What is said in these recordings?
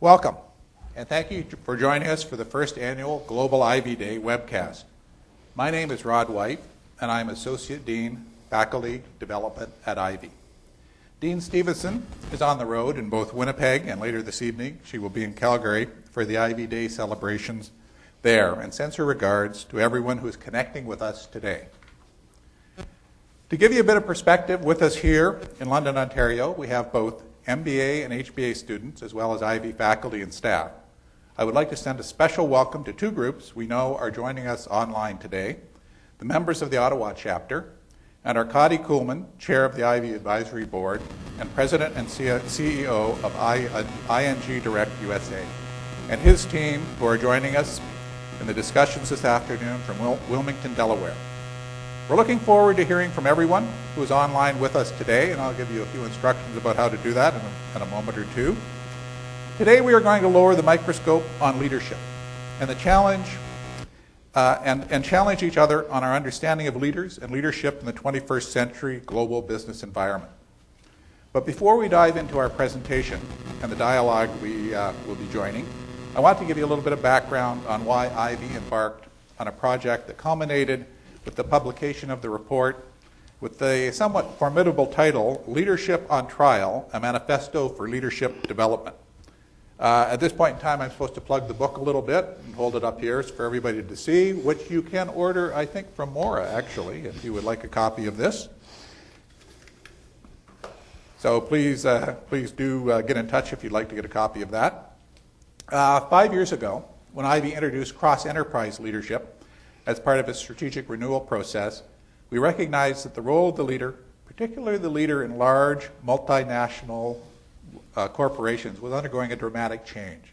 Welcome, and thank you for joining us for the first annual Global Ivey Day webcast. My name is Rod White, and I'm Associate Dean, Faculty Development at Ivey. Dean Stevenson is on the road in both Winnipeg, and later this evening she will be in Calgary for the Ivey Day celebrations there, and sends her regards to everyone who is connecting with us today. To give you a bit of perspective, with us here in London, Ontario, we have both MBA and HBA students, as well as Ivey faculty and staff. I would like to send a special welcome to two groups we know are joining us online today, the members of the Ottawa chapter, and Arkady Kuhlman, Chair of the Ivey Advisory Board, and President and CEO of ING Direct USA, and his team who are joining us in the discussions this afternoon from Wilmington, Delaware. We're looking forward to hearing from everyone who is online with us today, and I'll give you a few instructions about how to do that in a moment or two. Today we are going to lower the microscope on leadership and the challenge and challenge each other on our understanding of leaders and leadership in the 21st century global business environment. But before we dive into our presentation and the dialogue we will be joining, I want to give you a little bit of background on why Ivey embarked on a project that culminated with the publication of the report with the somewhat formidable title, Leadership on Trial, a Manifesto for Leadership Development. At this point in time, I'm supposed to plug the book a little bit and hold it up here for everybody to see, which you can order, I think, from Mora, actually, if you would like a copy of this. So please do get in touch if you'd like to get a copy of that. 5 years ago, when Ivey introduced cross-enterprise leadership as part of its strategic renewal process, we recognized that the role of the leader, particularly the leader in large multinational corporations, was undergoing a dramatic change.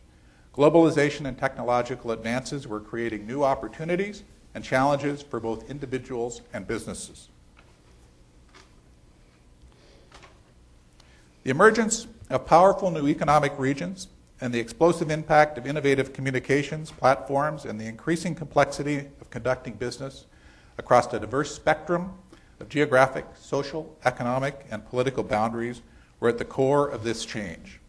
Globalization and technological advances were creating new opportunities and challenges for both individuals and businesses. The emergence of powerful new economic regions and the explosive impact of innovative communications platforms and the increasing complexity of conducting business across a diverse spectrum of geographic, social, economic, and political boundaries were at the core of this change.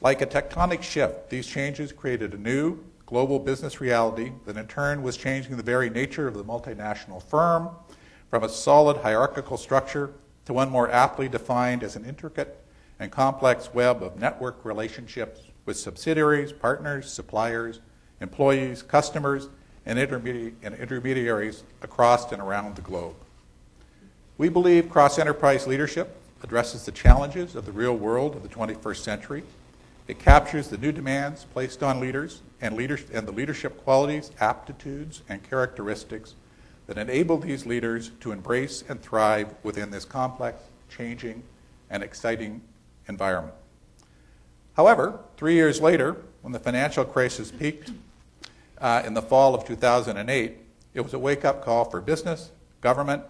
Like a tectonic shift, these changes created a new global business reality that in turn was changing the very nature of the multinational firm from a solid hierarchical structure to one more aptly defined as an intricate and complex web of network relationships with subsidiaries, partners, suppliers, employees, customers, and intermediaries across and around the globe. We believe cross-enterprise leadership addresses the challenges of the real world of the 21st century. It captures the new demands placed on leaders and the leadership qualities, aptitudes, and characteristics that enable these leaders to embrace and thrive within this complex, changing, and exciting environment. However, 3 years later, when the financial crisis peaked in the fall of 2008, it was a wake-up call for business, government,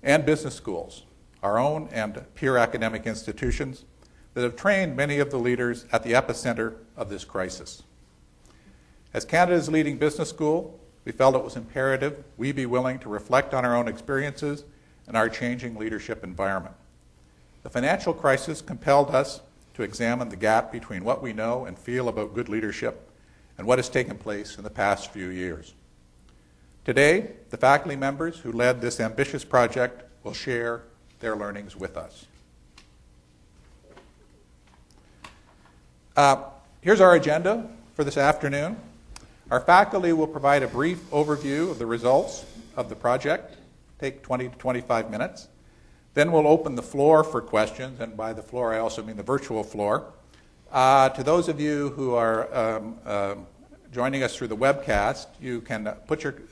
and business schools, our own and peer academic institutions, that have trained many of the leaders at the epicenter of this crisis. As Canada's leading business school, we felt it was imperative we be willing to reflect on our own experiences and our changing leadership environment. The financial crisis compelled us to examine the gap between what we know and feel about good leadership and what has taken place in the past few years. Today, the faculty members who led this ambitious project will share their learnings with us. Here's our agenda for this afternoon. Our faculty will provide a brief overview of the results of the project, take 20 to 25 minutes. Then we'll open the floor for questions, and by the floor I also mean the virtual floor. To those of you who are joining us through the webcast, you can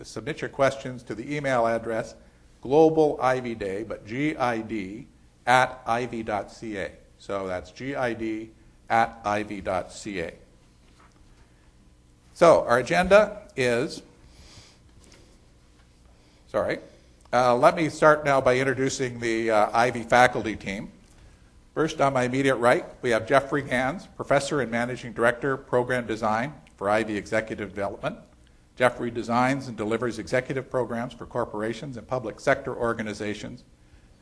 submit your questions to the email address Global Ivey Day, but GID @ivey.ca. So that's GID @ivey.ca. So our agenda is, let me start now by introducing the Ivey faculty team. First, on my immediate right, we have Jeffrey Gandz, Professor and Managing Director, Program Design for Ivey Executive Development. Jeffrey designs and delivers executive programs for corporations and public sector organizations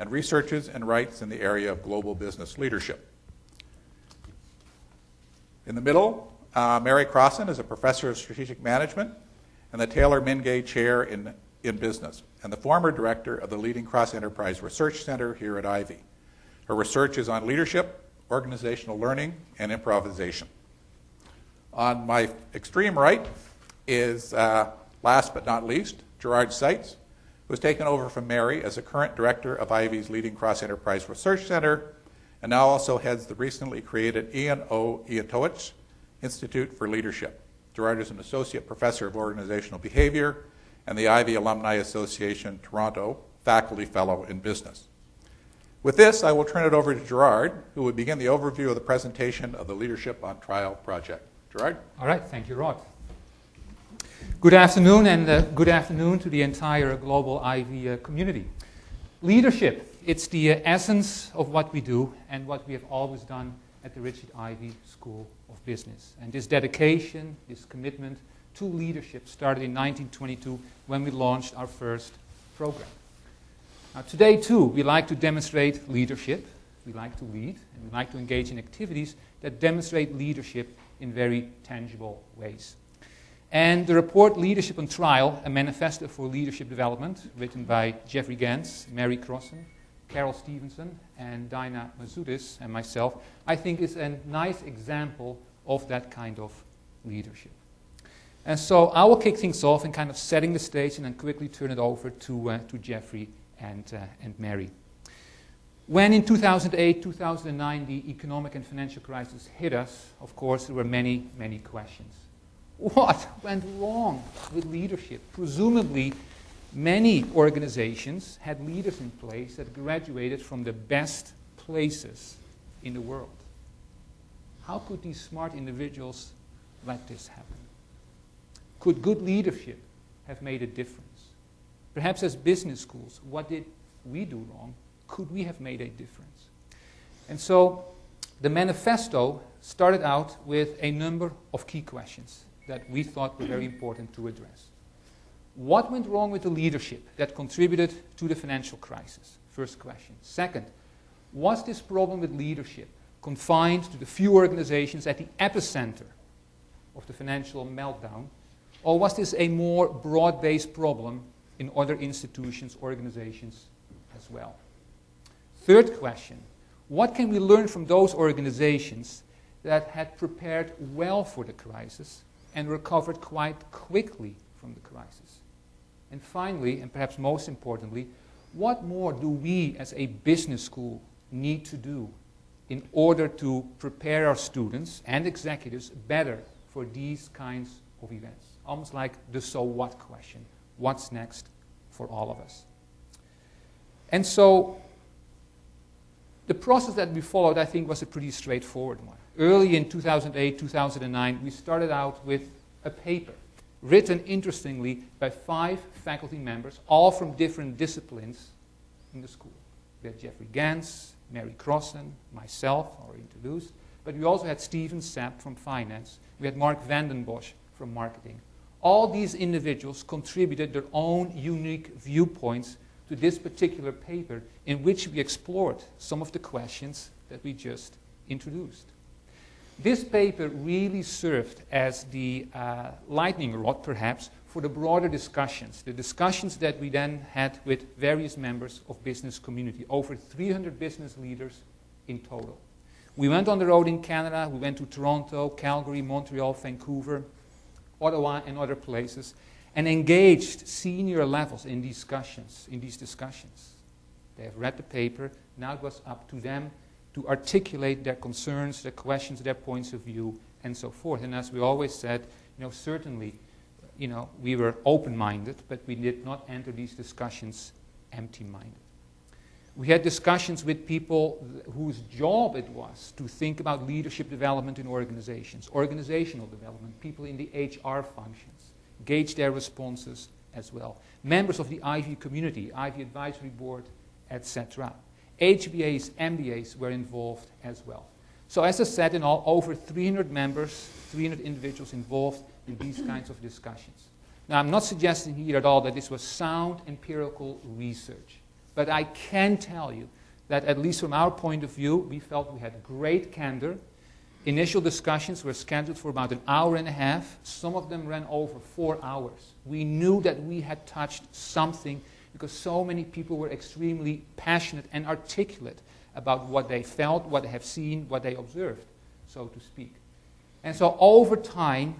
and researches and writes in the area of global business leadership. In the middle, Mary Crossan is a professor of strategic management and the Taylor Mingay Chair in Business, and the former director of the leading cross-enterprise research center here at Ivey. Her research is on leadership, organizational learning, and improvisation. On my extreme right is, last but not least, Seijts, who has taken over from Mary as the current director of Ivey's leading cross-enterprise research center, and now also heads the recently created Ian O. Iatowicz Institute for Leadership. Gerard is an associate professor of organizational behavior and the Ivey Alumni Association Toronto faculty fellow in business. With this, I will turn it over to Gerard, who will begin the overview of the presentation of the Leadership on Trial project. Gerard? All right, thank you, Rod. Good afternoon, and good afternoon to the entire global Ivey community. Leadership, it's the essence of what we do and what we have always done at the Richard Ivey School of Business. And this dedication, this commitment to leadership started in 1922 when we launched our first program. Now today too, we like to demonstrate leadership, we like to lead, and we like to engage in activities that demonstrate leadership in very tangible ways. And the report Leadership on Trial, a manifesto for leadership development, written by Jeffrey Gandz, Mary Crossan, Carol Stevenson, and Dinah Mazoudis, and myself, I think is a nice example of that kind of leadership. And so I will kick things off in kind of setting the stage and then quickly turn it over to Jeffrey and Mary. When in 2008, 2009, the economic and financial crisis hit us, of course, there were many, many questions. What went wrong with leadership? Presumably, many organizations had leaders in place that graduated from the best places in the world. How could these smart individuals let this happen? Could good leadership have made a difference? Perhaps as business schools, what did we do wrong? Could we have made a difference? And so the manifesto started out with a number of key questions that we thought were very important to address. What went wrong with the leadership that contributed to the financial crisis? First question. Second, was this problem with leadership confined to the few organizations at the epicenter of the financial meltdown, or was this a more broad-based problem in other institutions, organizations as well? Third question, what can we learn from those organizations that had prepared well for the crisis and recovered quite quickly from the crisis? And finally, and perhaps most importantly, what more do we as a business school need to do in order to prepare our students and executives better for these kinds of events? Almost like the so what question. What's next for all of us? And so the process that we followed, I think, was a pretty straightforward one. Early in 2008, 2009, we started out with a paper written, interestingly, by 5 faculty members, all from different disciplines in the school. We had Jeffrey Gandz, Mary Crossan, myself, already introduced, but we also had Stephen Sapp from finance. We had Mark Vandenbosch from marketing. All these individuals contributed their own unique viewpoints to this particular paper in which we explored some of the questions that we just introduced. This paper really served as the lightning rod, perhaps, for the broader discussions, the discussions that we then had with various members of business community, over 300 business leaders in total. We went on the road in Canada, we went to Toronto, Calgary, Montreal, Vancouver, Ottawa, and other places, and engaged senior levels in these discussions. They have read the paper, now it was up to them to articulate their concerns, their questions, their points of view, and so forth. And as we always said, certainly, we were open-minded, but we did not enter these discussions empty-minded. We had discussions with people whose job it was to think about leadership development in organizations, organizational development, people in the HR functions, gauge their responses as well. Members of the Ivey community, Ivey Advisory Board, etc. HBAs, MBAs were involved as well. So as I said, in all, over 300 members, 300 individuals involved in these kinds of discussions. Now, I'm not suggesting here at all that this was sound empirical research, but I can tell you that at least from our point of view, we felt we had great candor, Initial discussions were scheduled for about an hour and a half. Some of them ran over 4 hours. We knew that we had touched something because so many people were extremely passionate and articulate about what they felt, what they have seen, what they observed, so to speak. And so over time,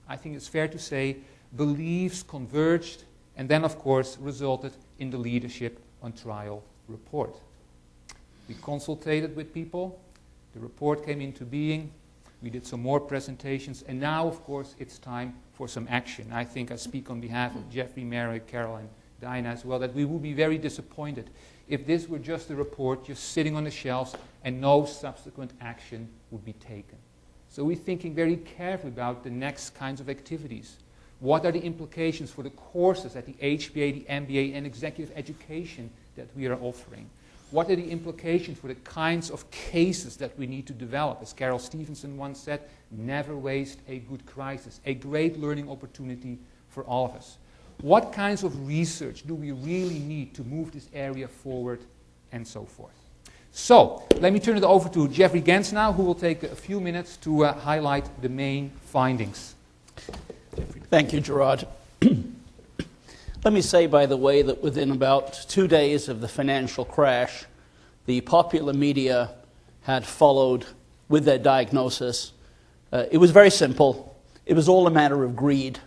I think it's fair to say, beliefs converged and then, of course, resulted in the Leadership on Trial report. We consulted with people. The report came into being. We did some more presentations. And now, of course, it's time for some action. I think I speak on behalf of Jeffrey, Mary, Carol, and Diana as well, that we would be very disappointed if this were just a report just sitting on the shelves and no subsequent action would be taken. So we're thinking very carefully about the next kinds of activities. What are the implications for the courses at the HBA, the MBA, and executive education that we are offering? What are the implications for the kinds of cases that we need to develop? As Carol Stevenson once said, never waste a good crisis, a great learning opportunity for all of us. What kinds of research do we really need to move this area forward, and so forth? So, let me turn it over to Jeffrey Gandz now, who will take a few minutes to highlight the main findings. Thank you, Gerard. Let me say, by the way, that within about 2 days of the financial crash, the popular media had followed with their diagnosis. It was very simple. It was all a matter of greed.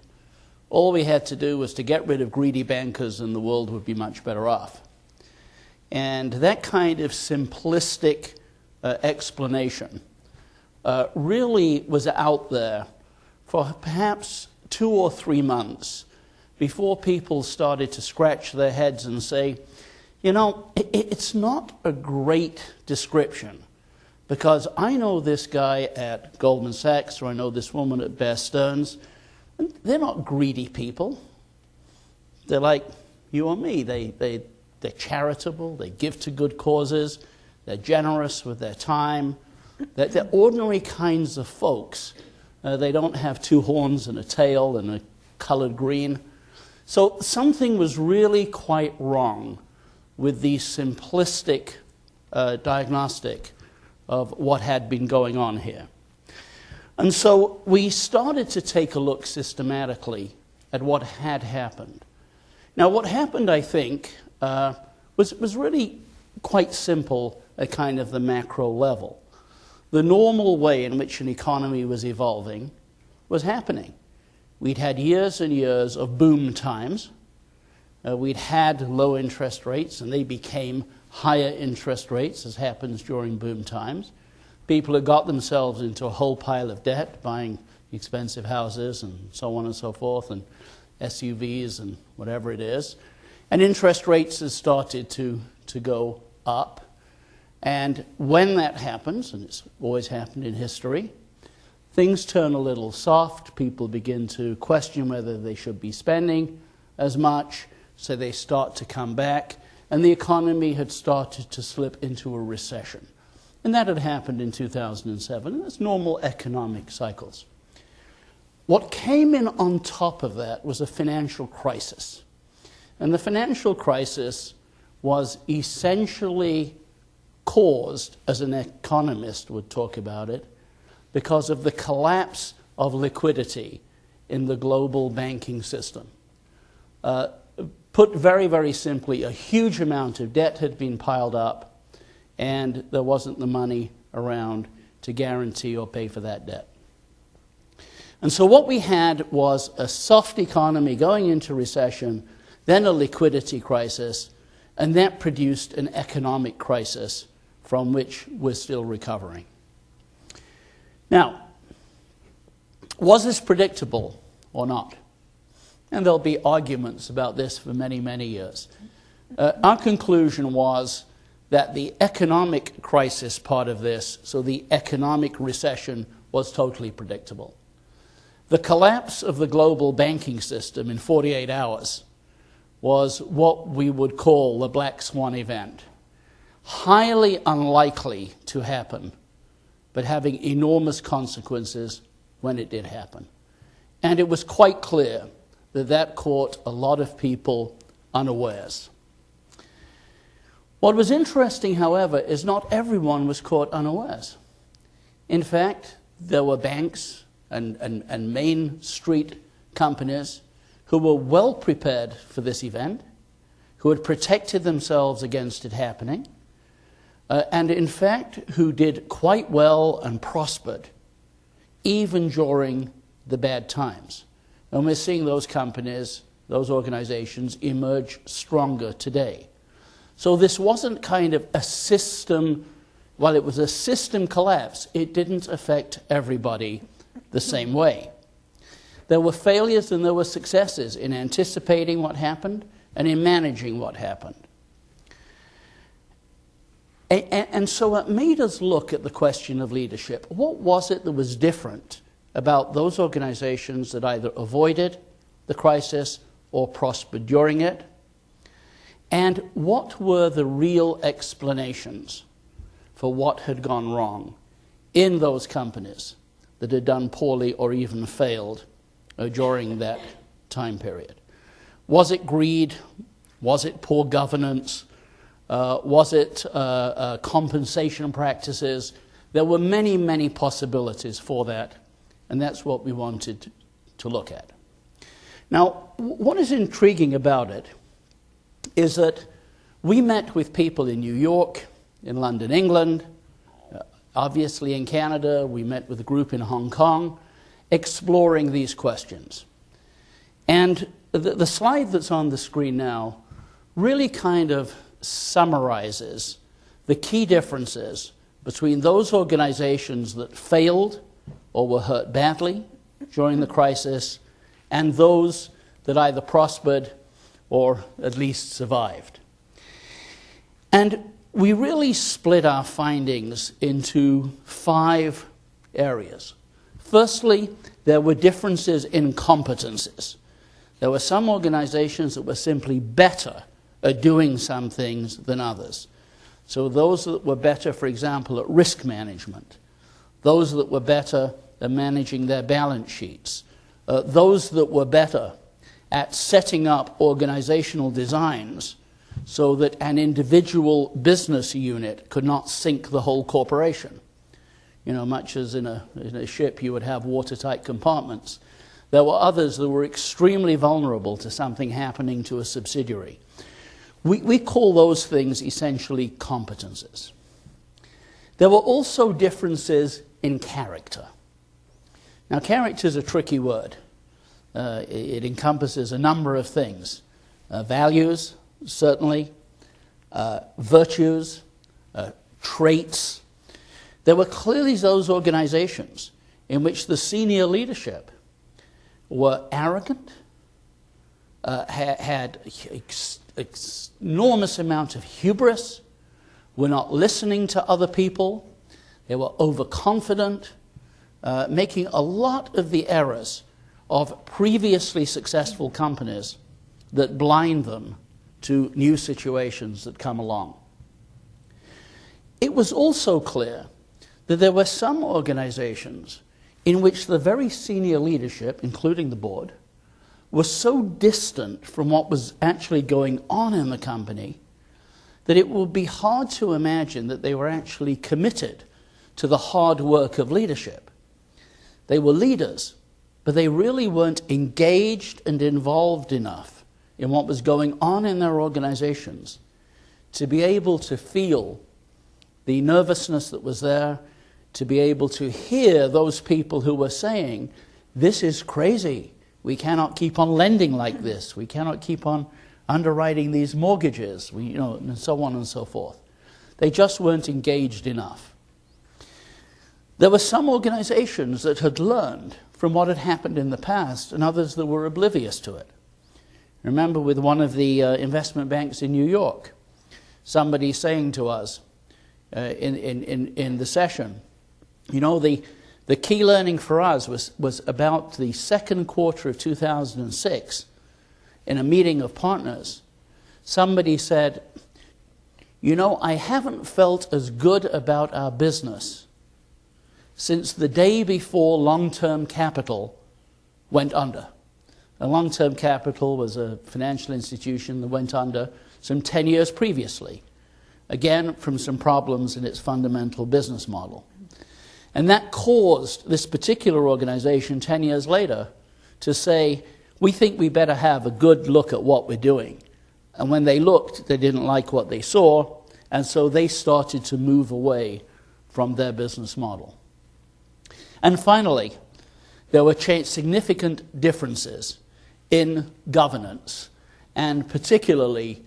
All we had to do was to get rid of greedy bankers and the world would be much better off. And that kind of simplistic explanation really was out there for perhaps 2 or 3 months before people started to scratch their heads and say, you know, it's not a great description, because I know this guy at Goldman Sachs, or I know this woman at Bear Stearns, and they're not greedy people. They're like you or me. They're charitable, they give to good causes, they're generous with their time. They're ordinary kinds of folks. They don't have 2 horns and a tail and a colored green. So something was really quite wrong with the simplistic diagnostic of what had been going on here. And so we started to take a look systematically at what had happened. Now, what happened, I think, was really quite simple at kind of the macro level. The normal way in which an economy was evolving was happening. We'd had years and years of boom times. We'd had low interest rates, and they became higher interest rates, as happens during boom times. People had got themselves into a whole pile of debt, buying expensive houses and so on and so forth, and SUVs and whatever it is. And interest rates had started to go up. And when that happens, and it's always happened in history, things turn a little soft. People begin to question whether they should be spending as much, so they start to come back. And the economy had started to slip into a recession. And that had happened in 2007. And that's normal economic cycles. What came in on top of that was a financial crisis. And the financial crisis was essentially caused, as an economist would talk about it, because of the collapse of liquidity in the global banking system. Put very, very simply, a huge amount of debt had been piled up, and there wasn't the money around to guarantee or pay for that debt. And so what we had was a soft economy going into recession, then a liquidity crisis, and that produced an economic crisis from which we're still recovering. Now, was this predictable or not? And there'll be arguments about this for many, many years. Our conclusion was that the economic crisis part of this, so the economic recession, was totally predictable. The collapse of the global banking system in 48 hours was what we would call the black swan event. Highly unlikely to happen, but having enormous consequences when it did happen. And it was quite clear that that caught a lot of people unawares. What was interesting, however, is not everyone was caught unawares. In fact, there were banks and Main Street companies who were well prepared for this event, who had protected themselves against it happening, and in fact who did quite well and prospered even during the bad times. And we're seeing those companies, those organizations emerge stronger today. So this wasn't kind of a system, while it was a system collapse, it didn't affect everybody the same way. There were failures and there were successes in anticipating what happened and in managing what happened. And so it made us look at the question of leadership. What was it that was different about those organizations that either avoided the crisis or prospered during it? And what were the real explanations for what had gone wrong in those companies that had done poorly or even failed during that time period? Was it greed? Was it poor governance? Was it compensation practices? There were many, many possibilities for that, and that's what we wanted to look at. Now, what is intriguing about it is that we met with people in New York, in London, England, obviously in Canada. We met with a group in Hong Kong, exploring these questions. And the slide that's on the screen now really kind of summarizes the key differences between those organizations that failed or were hurt badly during the crisis and those that either prospered or at least survived. And we really split our findings into 5 areas. Firstly, there were differences in competences. There were some organizations that were simply better at doing some things than others. So those that were better, for example, at risk management, those that were better at managing their balance sheets, those that were better at setting up organizational designs so that an individual business unit could not sink the whole corporation. You know, much as in a ship you would have watertight compartments. There were others that were extremely vulnerable to something happening to a subsidiary. We call those things essentially competences. There were also differences in character. Now, character is a tricky word. It encompasses a number of things. Values, certainly, virtues, traits. There were clearly those organizations in which the senior leadership were arrogant, had enormous amount of hubris, were not listening to other people, they were overconfident, making a lot of the errors of previously successful companies that blind them to new situations that come along. It was also clear that there were some organizations in which the very senior leadership, including the board, was so distant from what was actually going on in the company that it would be hard to imagine that they were actually committed to the hard work of leadership. They were leaders, but they really weren't engaged and involved enough in what was going on in their organizations to be able to feel the nervousness that was there, to be able to hear those people who were saying, "This is crazy. We cannot keep on lending like this. We cannot keep on underwriting these mortgages," and so on and so forth. They just weren't engaged enough. There were some organizations that had learned from what had happened in the past and others that were oblivious to it. Remember with one of the investment banks in New York, somebody saying to us in the session, the key learning for us was about the second quarter of 2006, in a meeting of partners. Somebody said, I haven't felt as good about our business since the day before Long-Term Capital went under. And Long-Term Capital was a financial institution that went under some 10 years previously, again from some problems in its fundamental business model. And that caused this particular organization 10 years later to say, we think we better have a good look at what we're doing. And when they looked, they didn't like what they saw, and so they started to move away from their business model. And finally, there were significant differences in governance, and particularly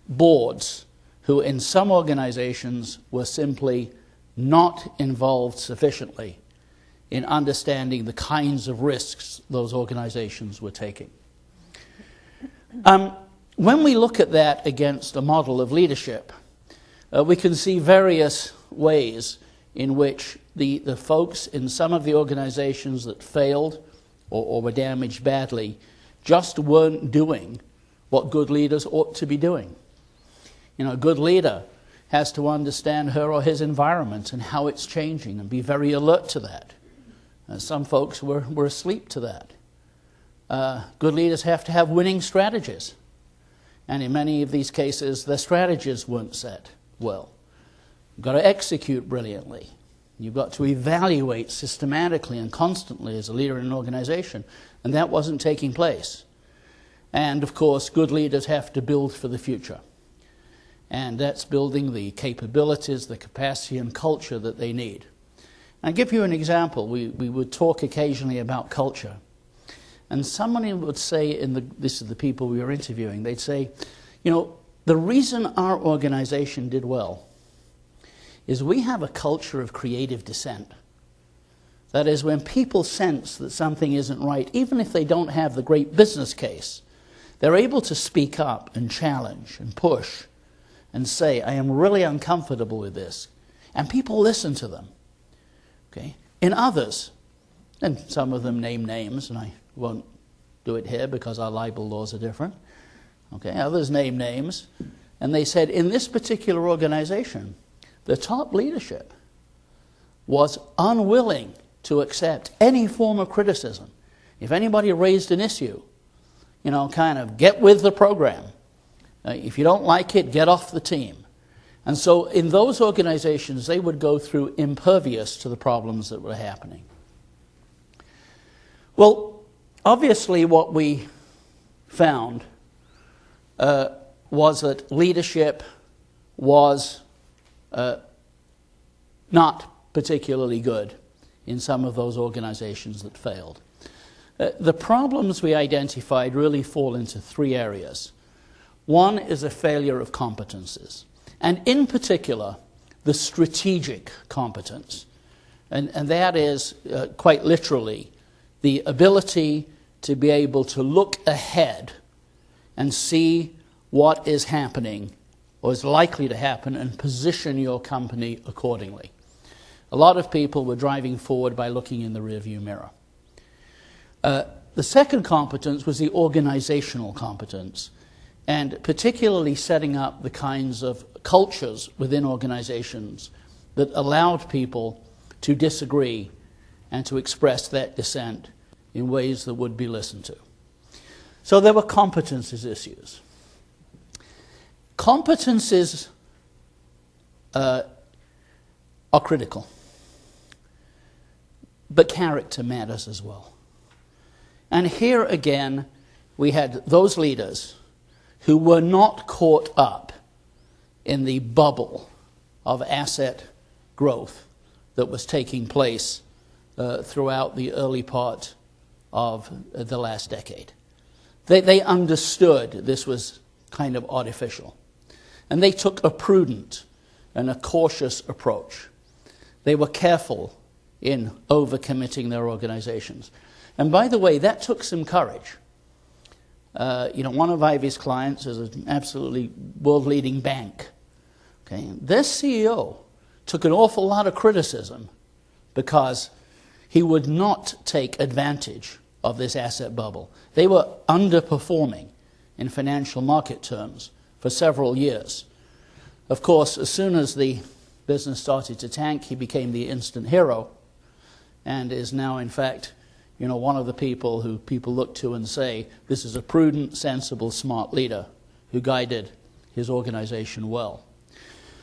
boards, who in some organizations were simply not involved sufficiently in understanding the kinds of risks those organizations were taking. When we look at that against a model of leadership, we can see various ways in which the folks in some of the organizations that failed or were damaged badly just weren't doing what good leaders ought to be doing. You know, a good leader has to understand her or his environment and how it's changing and be very alert to that. Some folks were asleep to that. Good leaders have to have winning strategies. And in many of these cases, their strategies weren't set well. You've got to execute brilliantly. You've got to evaluate systematically and constantly as a leader in an organization. And that wasn't taking place. And of course, good leaders have to build for the future. And that's building the capabilities, the capacity and culture that they need. I'll give you an example. We would talk occasionally about culture. And somebody would say, this is the people we were interviewing, they'd say, you know, the reason our organization did well is we have a culture of creative dissent. That is, when people sense that something isn't right, even if they don't have the great business case, they're able to speak up and challenge and push and say, I am really uncomfortable with this. And people listen to them. Okay? In others, and some of them name names, and I won't do it here because our libel laws are different. Okay? Others name names, and they said, in this particular organization, the top leadership was unwilling to accept any form of criticism. If anybody raised an issue, you know, kind of get with the program. If you don't like it, get off the team. And so in those organizations, they would go through impervious to the problems that were happening. Well, obviously what we found was that leadership was not particularly good in some of those organizations that failed. The problems we identified really fall into three areas. One is a failure of competences, and in particular, the strategic competence. And that is, quite literally, the ability to be able to look ahead and see what is happening or is likely to happen and position your company accordingly. A lot of people were driving forward by looking in the rearview mirror. The second competence was the organizational competence, and particularly setting up the kinds of cultures within organizations that allowed people to disagree and to express that dissent in ways that would be listened to. So there were competences issues. Competences are critical, but character matters as well. And here again, we had those leaders who were not caught up in the bubble of asset growth that was taking place throughout the early part of the last decade. They understood this was kind of artificial. And they took a prudent and a cautious approach. They were careful in overcommitting their organizations. And by the way, that took some courage. One of Ivey's clients is an absolutely world-leading bank. Okay? Their CEO took an awful lot of criticism because he would not take advantage of this asset bubble. They were underperforming in financial market terms for several years. Of course, as soon as the business started to tank, he became the instant hero and is now, in fact, one of the people who people look to and say, this is a prudent, sensible, smart leader who guided his organization well.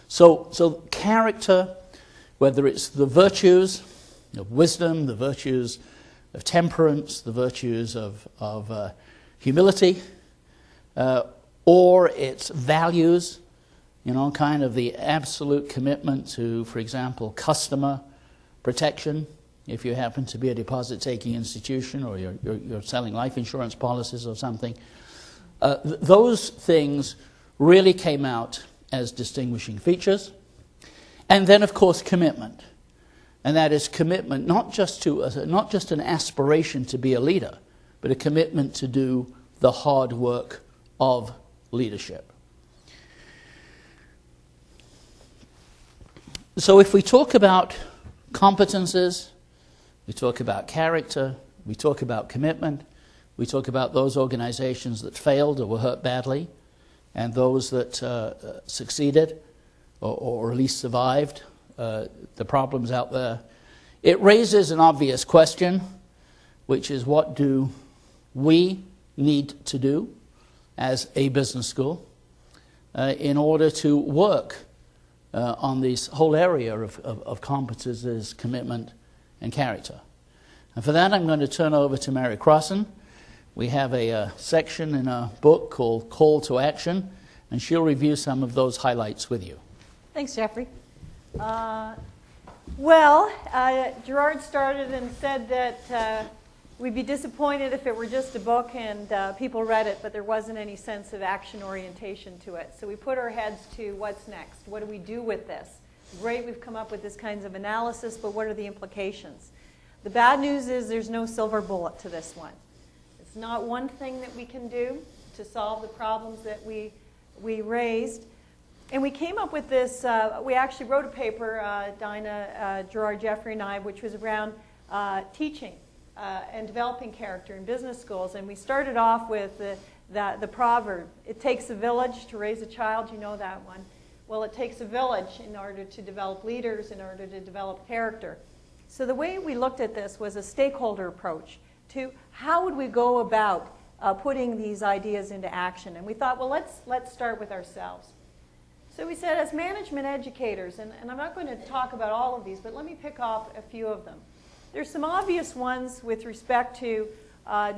So character, whether it's the virtues of wisdom, the virtues of temperance, the virtues of humility, or its values, kind of the absolute commitment to, for example, customer protection, if you happen to be a deposit-taking institution or you're selling life insurance policies or something. Those things really came out as distinguishing features. And then, of course, commitment. And that is commitment not just an aspiration to be a leader, but a commitment to do the hard work of leadership. So if we talk about competences, we talk about character, we talk about commitment, we talk about those organizations that failed or were hurt badly, and those that succeeded or at least survived the problems out there, it raises an obvious question, which is, what do we need to do as a business school in order to work on this whole area of competences, commitment, and character? And for that, I'm going to turn over to Mary Crossan. We have a section in our book called Call to Action, and she'll review some of those highlights with you. Thanks, Jeffrey. Gerard started and said that we'd be disappointed if it were just a book and people read it, but there wasn't any sense of action orientation to it. So we put our heads to what's next. What do we do with this? Great, we've come up with this kinds of analysis, but what are the implications? The bad news is there's no silver bullet to this one. It's not one thing that we can do to solve the problems that we raised. And we came up with this, we actually wrote a paper, Dinah, Gerard, Jeffrey, and I, which was around teaching and developing character in business schools. And we started off with the proverb, it takes a village to raise a child. You know that one. Well, it takes a village in order to develop leaders, in order to develop character. So the way we looked at this was a stakeholder approach to how would we go about putting these ideas into action. And we thought, well, let's start with ourselves. So we said, as management educators, and I'm not going to talk about all of these, but let me pick off a few of them. There's some obvious ones with respect to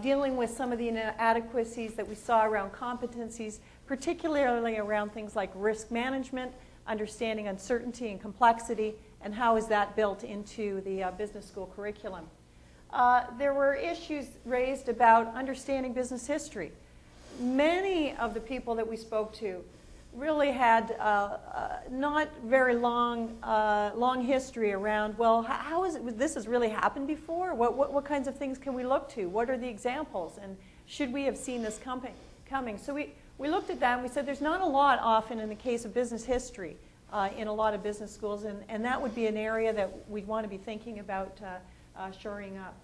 dealing with some of the inadequacies that we saw around competencies, particularly around things like risk management, understanding uncertainty and complexity, and how is that built into the business school curriculum. There were issues raised about understanding business history. Many of the people that we spoke to really had not very long history around, well, how is it, this has really happened before? What kinds of things can we look to? What are the examples? And should we have seen this coming? So we looked at that and we said there's not a lot often in the case of business history in a lot of business schools, and that would be an area that we'd want to be thinking about shoring up.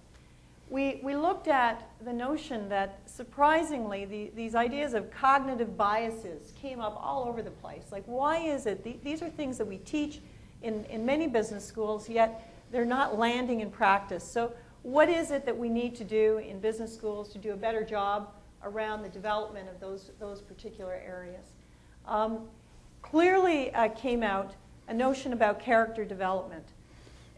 We looked at the notion that, surprisingly, these ideas of cognitive biases came up all over the place. Like, why is it? These are things that we teach in many business schools, yet they're not landing in practice. So what is it that we need to do in business schools to do a better job around the development of those particular areas? Clearly came out a notion about character development.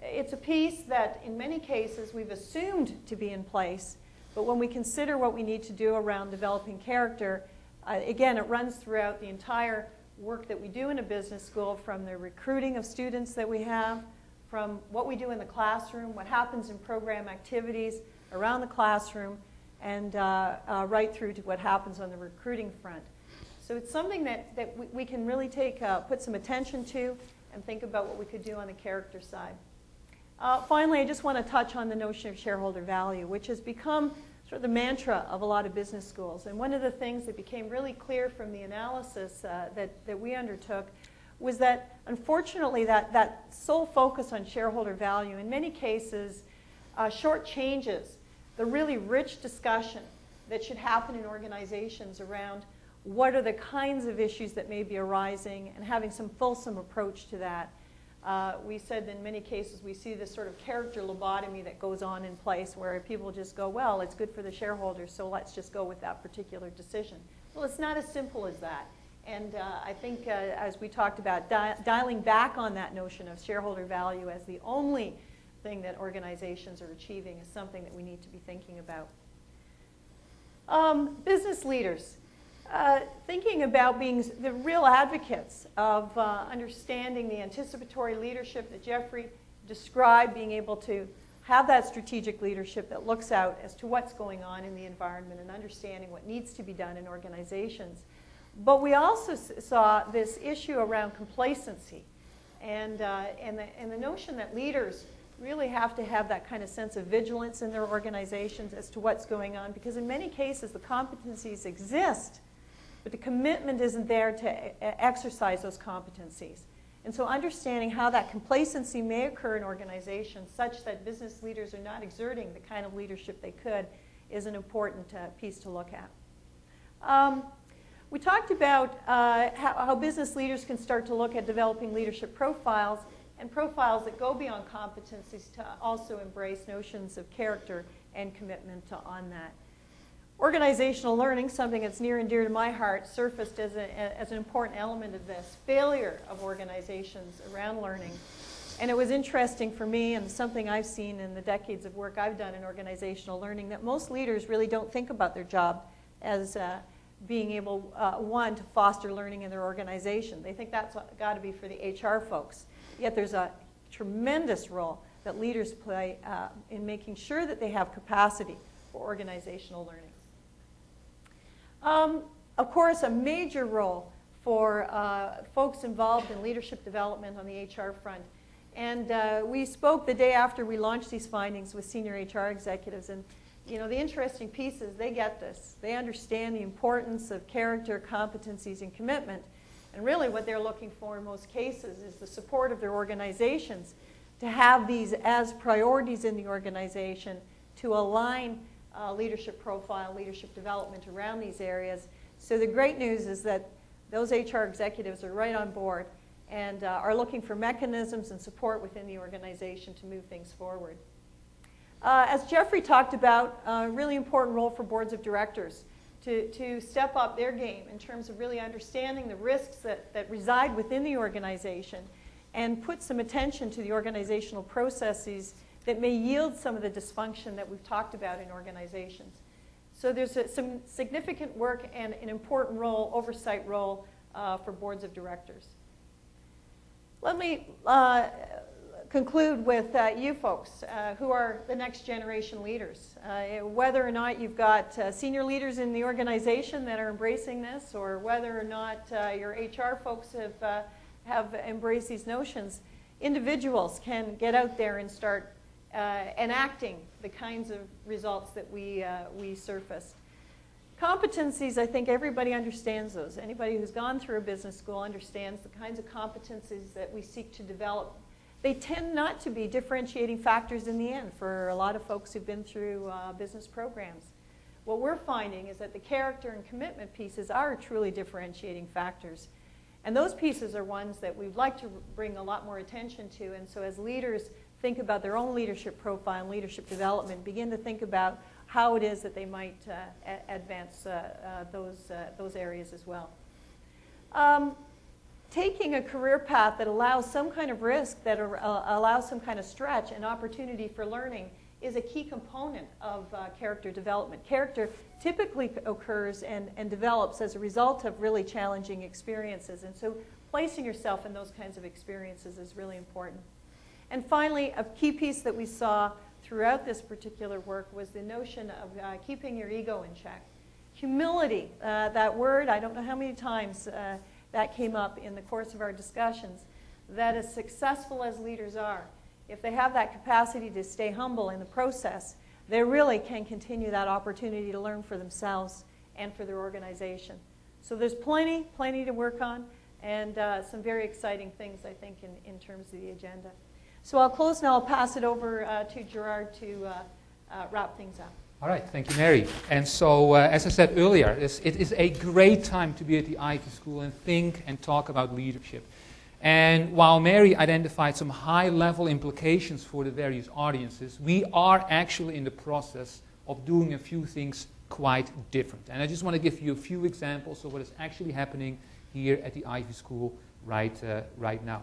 It's a piece that, in many cases, we've assumed to be in place, but when we consider what we need to do around developing character, again, it runs throughout the entire work that we do in a business school, from the recruiting of students that we have, from what we do in the classroom, what happens in program activities around the classroom, and right through to what happens on the recruiting front. So it's something that we can really put some attention to and think about what we could do on the character side. Finally, I just want to touch on the notion of shareholder value, which has become sort of the mantra of a lot of business schools. And one of the things that became really clear from the analysis that we undertook was that, unfortunately, that sole focus on shareholder value in many cases shortchanges the really rich discussion that should happen in organizations around what are the kinds of issues that may be arising and having some fulsome approach to that. We said that in many cases we see this sort of character lobotomy that goes on in place where people just go, well, it's good for the shareholders, so let's just go with that particular decision. Well, it's not as simple as that. And I think as we talked about, dialing back on that notion of shareholder value as the only thing that organizations are achieving is something that we need to be thinking about. Business leaders. Thinking about being the real advocates of understanding the anticipatory leadership that Jeffrey described, being able to have that strategic leadership that looks out as to what's going on in the environment and understanding what needs to be done in organizations. But we also saw this issue around complacency and the notion that leaders really have to have that kind of sense of vigilance in their organizations as to what's going on, because in many cases the competencies exist, but the commitment isn't there to exercise those competencies. And so understanding how that complacency may occur in organizations such that business leaders are not exerting the kind of leadership they could is an important piece to look at. We talked about how business leaders can start to look at developing leadership profiles and profiles that go beyond competencies to also embrace notions of character and commitment on that. Organizational learning, something that's near and dear to my heart, surfaced as an important element of this. Failure of organizations around learning. And it was interesting for me, and something I've seen in the decades of work I've done in organizational learning, that most leaders really don't think about their job as being able, one, to foster learning in their organization. They think that's got to be for the HR folks. Yet there's a tremendous role that leaders play in making sure that they have capacity for organizational learning. Of course, a major role for folks involved in leadership development on the HR front. And we spoke the day after we launched these findings with senior HR executives. And the interesting piece is they get this. They understand the importance of character, competencies, and commitment. And really what they're looking for in most cases is the support of their organizations to have these as priorities in the organization, to align leadership profile, leadership development around these areas. So the great news is that those HR executives are right on board and are looking for mechanisms and support within the organization to move things forward. As Jeffrey talked about, a really important role for boards of directors to step up their game in terms of really understanding the risks that reside within the organization and put some attention to the organizational processes that may yield some of the dysfunction that we've talked about in organizations. So there's some significant work and an important role, oversight role, for boards of directors. Let me conclude with you folks who are the next generation leaders. Whether or not you've got senior leaders in the organization that are embracing this, or whether or not your HR folks have embraced these notions, individuals can get out there and start enacting the kinds of results that we surfaced. Competencies, I think everybody understands those. Anybody who's gone through a business school understands the kinds of competencies that we seek to develop. They tend not to be differentiating factors in the end for a lot of folks who've been through business programs. What we're finding is that the character and commitment pieces are truly differentiating factors. And those pieces are ones that we'd like to bring a lot more attention to. And so as leaders think about their own leadership profile and leadership development, begin to think about how it is that they might advance those areas as well. Taking a career path that allows some kind of risk, that allows some kind of stretch and opportunity for learning is a key component of character development. Character typically occurs and develops as a result of really challenging experiences. And so placing yourself in those kinds of experiences is really important. And finally, a key piece that we saw throughout this particular work was the notion of keeping your ego in check. Humility, that word, I don't know how many times that came up in the course of our discussions, that as successful as leaders are, if they have that capacity to stay humble in the process, they really can continue that opportunity to learn for themselves and for their organization. So there's plenty to work on, and some very exciting things, I think, in terms of the agenda. So I'll close now. I'll pass it over to Gerard to wrap things up. All right, thank you, Mary. And so, as I said earlier, it is a great time to be at the Ivey School and think and talk about leadership. And while Mary identified some high-level implications for the various audiences, we are actually in the process of doing a few things quite different. And I just want to give you a few examples of what is actually happening here at the Ivey School right now.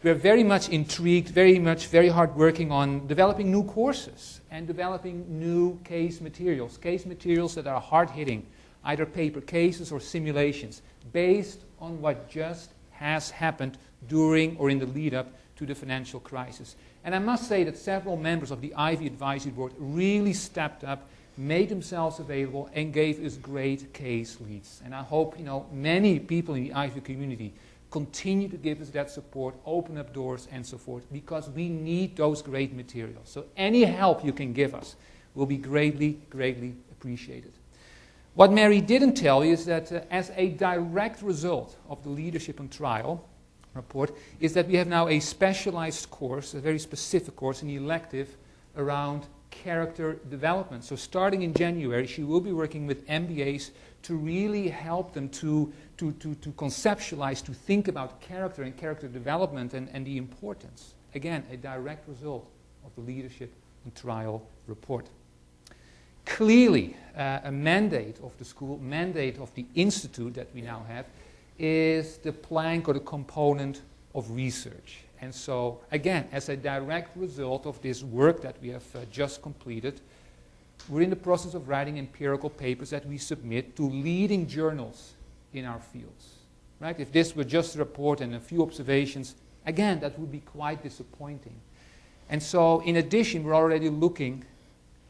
We're very much intrigued, very hard working on developing new courses and developing new case materials that are hard-hitting, either paper cases or simulations, based on what just has happened during or in the lead-up to the financial crisis. And I must say that several members of the Ivey Advisory Board really stepped up, made themselves available, and gave us great case leads. And I hope many people in the Ivey community continue to give us that support, open up doors, and so forth, because we need those great materials. So any help you can give us will be greatly, greatly appreciated. What Mary didn't tell you is that as a direct result of the Leadership on Trial report, is that we have now a specialized course, a very specific course, an elective around character development. So starting in January, she will be working with MBAs to really help them to conceptualize, to think about character and character development and the importance. Again, a direct result of the Leadership on Trial report. Clearly, a mandate of the school, mandate of the institute that we now have, is the plank or the component of research. And so, again, as a direct result of this work that we have just completed, we're in the process of writing empirical papers that we submit to leading journals in our fields. Right? If this were just a report and a few observations, again, that would be quite disappointing. And so, in addition, we're already looking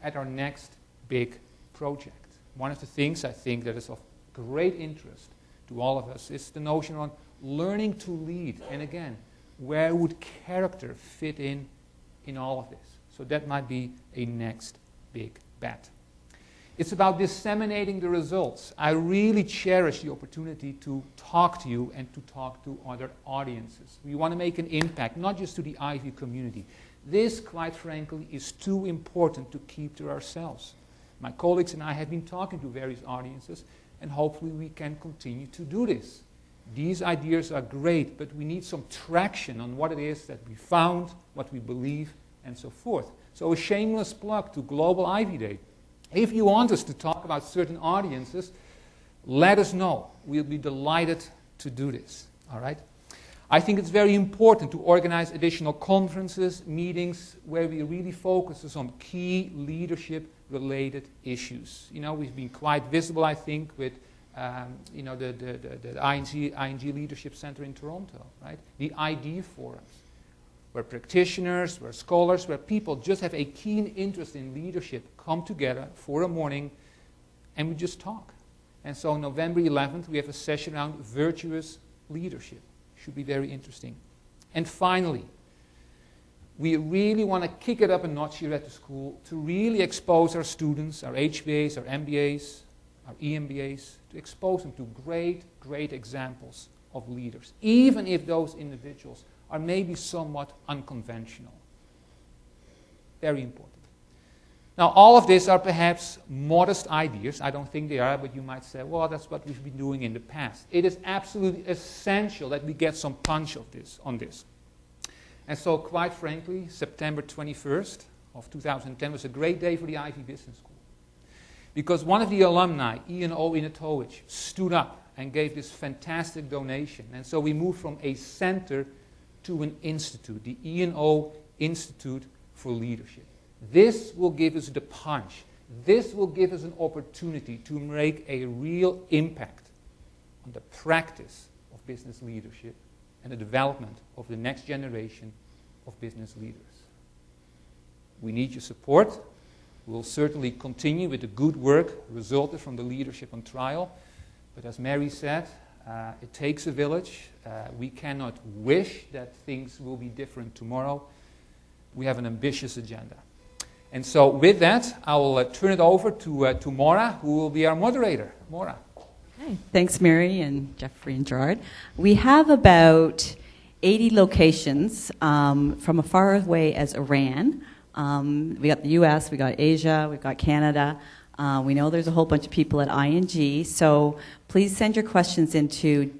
at our next big project. One of the things I think that is of great interest to all of us is the notion on learning to lead. And again, where would character fit in all of this? So that might be a next big bet. It's about disseminating the results. I really cherish the opportunity to talk to you and to talk to other audiences. We want to make an impact, not just to the Ivey community. This, quite frankly, is too important to keep to ourselves. My colleagues and I have been talking to various audiences, and hopefully we can continue to do this. These ideas are great, but we need some traction on what it is that we found, what we believe, and so forth. So a shameless plug to Global Ivey Day. If you want us to talk about certain audiences, let us know. We'll be delighted to do this. All right? I think it's very important to organize additional conferences, meetings, where we really focus on key leadership-related issues. We've been quite visible, I think, with the ING Leadership Center in Toronto, right? The ID forums, where practitioners, where scholars, where people just have a keen interest in leadership come together for a morning and we just talk. And so November 11th, we have a session around virtuous leadership. Should be very interesting. And finally, we really want to kick it up a notch here at the school to really expose our students, our HBAs, our MBAs, our EMBAs, to expose them to great, great examples of leaders, even if those individuals are maybe somewhat unconventional. Very important. Now, all of these are perhaps modest ideas. I don't think they are, but you might say, well, that's what we've been doing in the past. It is absolutely essential that we get some punch on this. And so, quite frankly, September 21st of 2010 was a great day for the Ivey Business School. Because one of the alumni, Ian O. Inatovic, stood up and gave this fantastic donation. And so we moved from a center to an institute, the Ian O. Institute for Leadership. This will give us the punch. This will give us an opportunity to make a real impact on the practice of business leadership and the development of the next generation of business leaders. We need your support. We'll certainly continue with the good work resulted from the Leadership on Trial. But as Mary said, it takes a village. We cannot wish that things will be different tomorrow. We have an ambitious agenda. And so with that, I will turn it over to Maura, who will be our moderator. Maura. Okay. Thanks, Mary and Jeffrey and Gerard. We have about 80 locations from as far away as Iran. We got the U.S., we got Asia, we've got Canada. We know there's a whole bunch of people at ING. So please send your questions into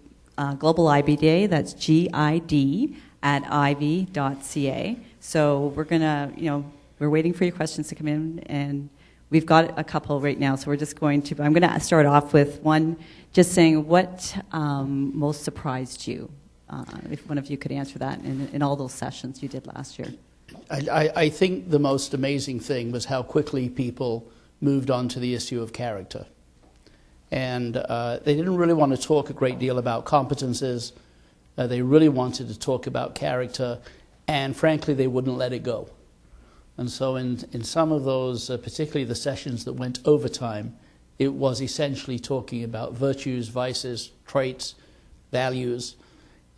Global Ivey Day. That's GID @ivey.ca. So we're going to, we're waiting for your questions to come in, and we've got a couple right now, so we're just I'm going to start off with one, just saying what most surprised you If one of you could answer that in all those sessions you did last year. I think the most amazing thing was how quickly people moved on to the issue of character. And they didn't really want to talk a great deal about competences. They really wanted to talk about character, and frankly, they wouldn't let it go. And so in some of those, particularly the sessions that went overtime, it was essentially talking about virtues, vices, traits, values.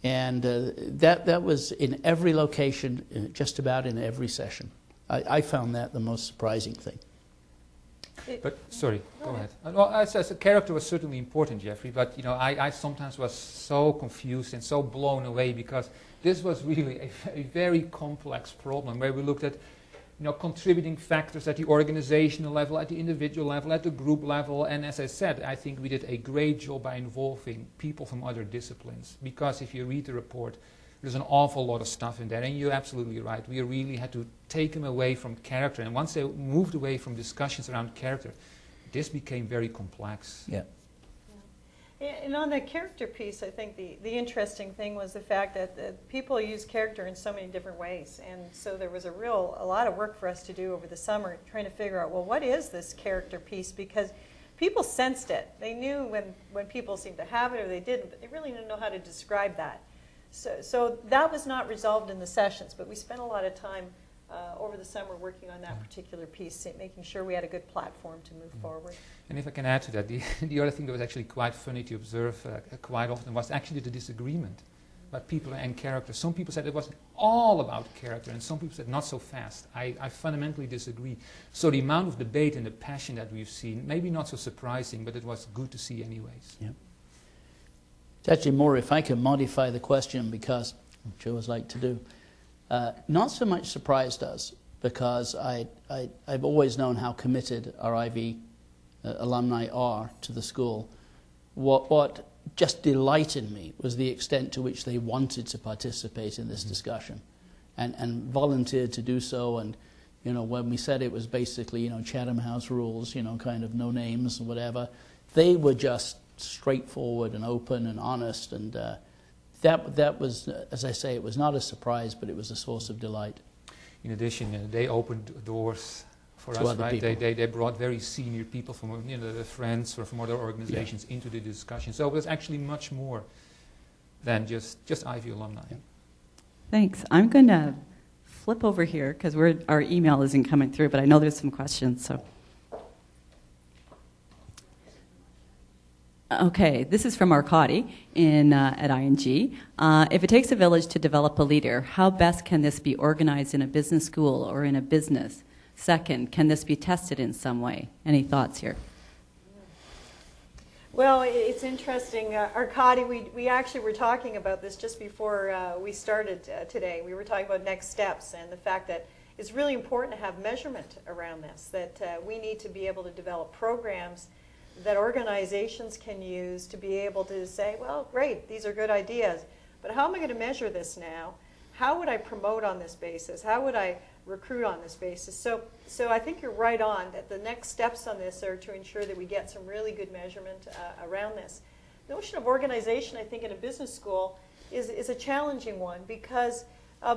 And that was in every location, just about in every session. I found that the most surprising thing. But sorry, go ahead. Well, as a character was certainly important, Jeffrey. But I sometimes was so confused and so blown away because this was really a very complex problem where we looked at, contributing factors at the organizational level, at the individual level, at the group level. And as I said, I think we did a great job by involving people from other disciplines. Because if you read the report, there's an awful lot of stuff in there. And you're absolutely right. We really had to take them away from character. And once they moved away from discussions around character, this became very complex. Yeah. And on the character piece, I think the interesting thing was the fact that people use character in so many different ways. And so there was a lot of work for us to do over the summer trying to figure out, well, what is this character piece? Because people sensed it. They knew when people seemed to have it or they didn't, but they really didn't know how to describe that. So that was not resolved in the sessions, but we spent a lot of time over the summer working on that particular piece, making sure we had a good platform to move forward. And if I can add to that, the other thing that was actually quite funny to observe quite often was actually the disagreement about people and character. Some people said it was all about character, and some people said not so fast. I fundamentally disagree. So the amount of debate and the passion that we've seen, maybe not so surprising, but it was good to see anyways. Yeah. It's actually more, if I can modify the question, because which I always like to do, not so much surprised us, because I've always known how committed our Ivey alumni are to the school. What just delighted me was the extent to which they wanted to participate in this discussion and volunteered to do so. And when we said it was basically Chatham House rules, kind of no names or whatever, they were just straightforward and open and honest, and that was, as I say, it was not a surprise, but it was a source of delight. In addition, they opened doors for to us, right? People. They brought very senior people from the friends or from other organizations into the discussion. So it was actually much more than just Ivey alumni. Yeah. Thanks. I'm going to flip over here because our email isn't coming through, but I know there's some questions. So, okay, this is from Arkady at ING. If it takes a village to develop a leader, how best can this be organized in a business school or in a business? Second, can this be tested in some way? Any thoughts here? Well, it's interesting. Arkady, we actually were talking about this just before we started today. We were talking about next steps and the fact that it's really important to have measurement around this, that we need to be able to develop programs that organizations can use to be able to say, well, great, these are good ideas, but how am I going to measure this now? How would I promote on this basis? How would I recruit on this basis? So I think you're right on that the next steps on this are to ensure that we get some really good measurement around this. The notion of organization, I think, in a business school is a challenging one because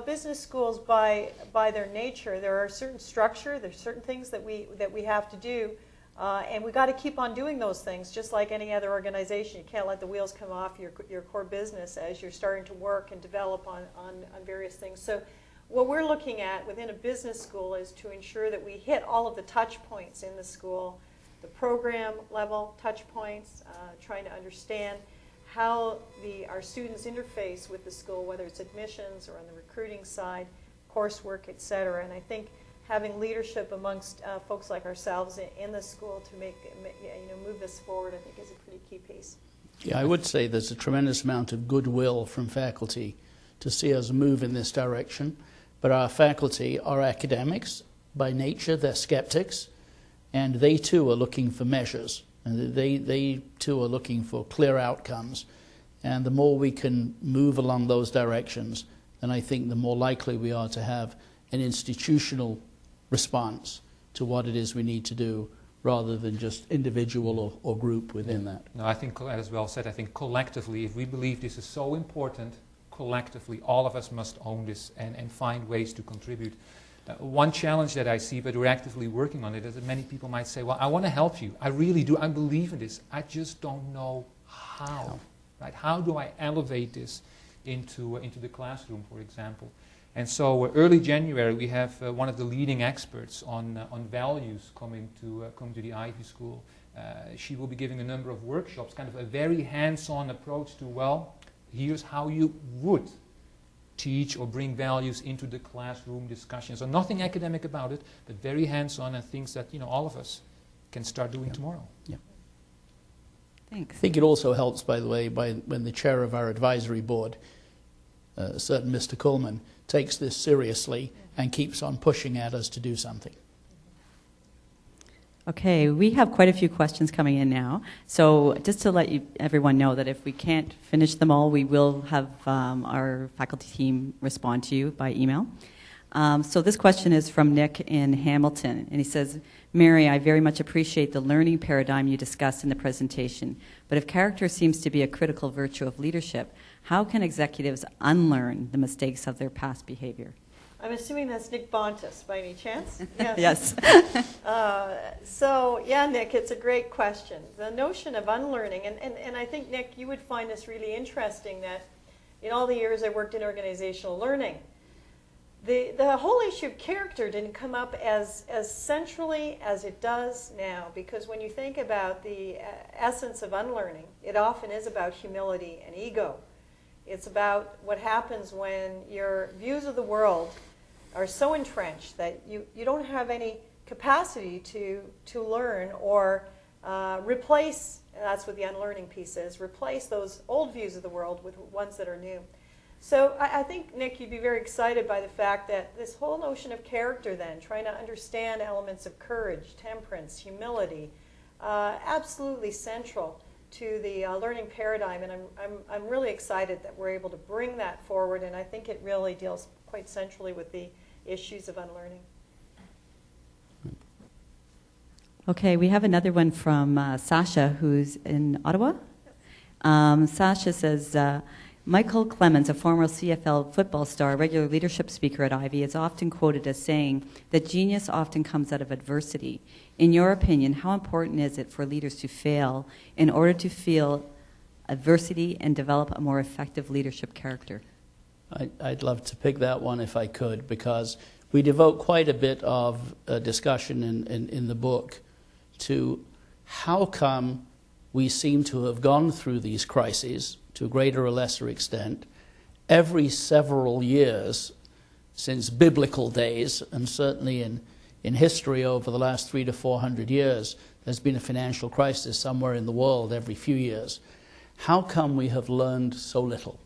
business schools, by their nature, there are certain structure, there's certain things that we have to do, and we got to keep on doing those things, just like any other organization. You can't let the wheels come off your core business as you're starting to work and develop on various things. So what we're looking at within a business school is to ensure that we hit all of the touch points in the school, the program level touch points, trying to understand how our students interface with the school, whether it's admissions or on the recruiting side, coursework, et cetera. And I think having leadership amongst folks like ourselves in the school to move this forward, I think is a pretty key piece. Yeah, I would say there's a tremendous amount of goodwill from faculty to see us move in this direction. But our faculty are academics by nature, they're skeptics, and they too are looking for measures. And they too are looking for clear outcomes. And the more we can move along those directions, then I think the more likely we are to have an institutional response to what it is we need to do, rather than just individual or group within that. No, I think, as well said, I think collectively, if we believe this is so important collectively, all of us must own this and find ways to contribute. One challenge that I see, but we're actively working on it, is that many people might say, well, I want to help you. I really do. I believe in this. I just don't know how. Right? How do I elevate this into the classroom, for example? And so early January, we have one of the leading experts on values coming to the Ivey School. She will be giving a number of workshops, kind of a very hands-on approach to, well, here's how you would teach or bring values into the classroom discussion. So nothing academic about it, but very hands-on and things that all of us can start doing tomorrow. Yeah. Thanks. I think it also helps, by the way, when the chair of our advisory board, a certain Mr. Coleman, takes this seriously and keeps on pushing at us to do something. Okay, we have quite a few questions coming in now. So just to let everyone know that if we can't finish them all, we will have our faculty team respond to you by email. So this question is from Nick in Hamilton, and he says, Mary, I very much appreciate the learning paradigm you discussed in the presentation, but if character seems to be a critical virtue of leadership, how can executives unlearn the mistakes of their past behavior? I'm assuming that's Nick Pontus, by any chance? Yes. So, yeah, Nick, it's a great question. The notion of unlearning, and I think, Nick, you would find this really interesting, that in all the years I worked in organizational learning, the whole issue of character didn't come up as centrally as it does now, because when you think about the essence of unlearning, it often is about humility and ego. It's about what happens when your views of the world are so entrenched that you don't have any capacity to learn or replace, and that's what the unlearning piece is, replace those old views of the world with ones that are new. So I think, Nick, you'd be very excited by the fact that this whole notion of character then, trying to understand elements of courage, temperance, humility, absolutely central to the learning paradigm, and I'm really excited that we're able to bring that forward, and I think it really deals quite centrally with the issues of unlearning. Okay, we have another one from Sasha, who's in Ottawa. Sasha says, Michael Clements, a former CFL football star, regular leadership speaker at Ivey, is often quoted as saying that genius often comes out of adversity. In your opinion, how important is it for leaders to fail in order to feel adversity and develop a more effective leadership character? I'd love to pick that one if I could, because we devote quite a bit of discussion in the book to how come we seem to have gone through these crises to a greater or lesser extent every several years since biblical days, and certainly in history over the last 300 to 400 years, there's been a financial crisis somewhere in the world every few years. How come we have learned so little?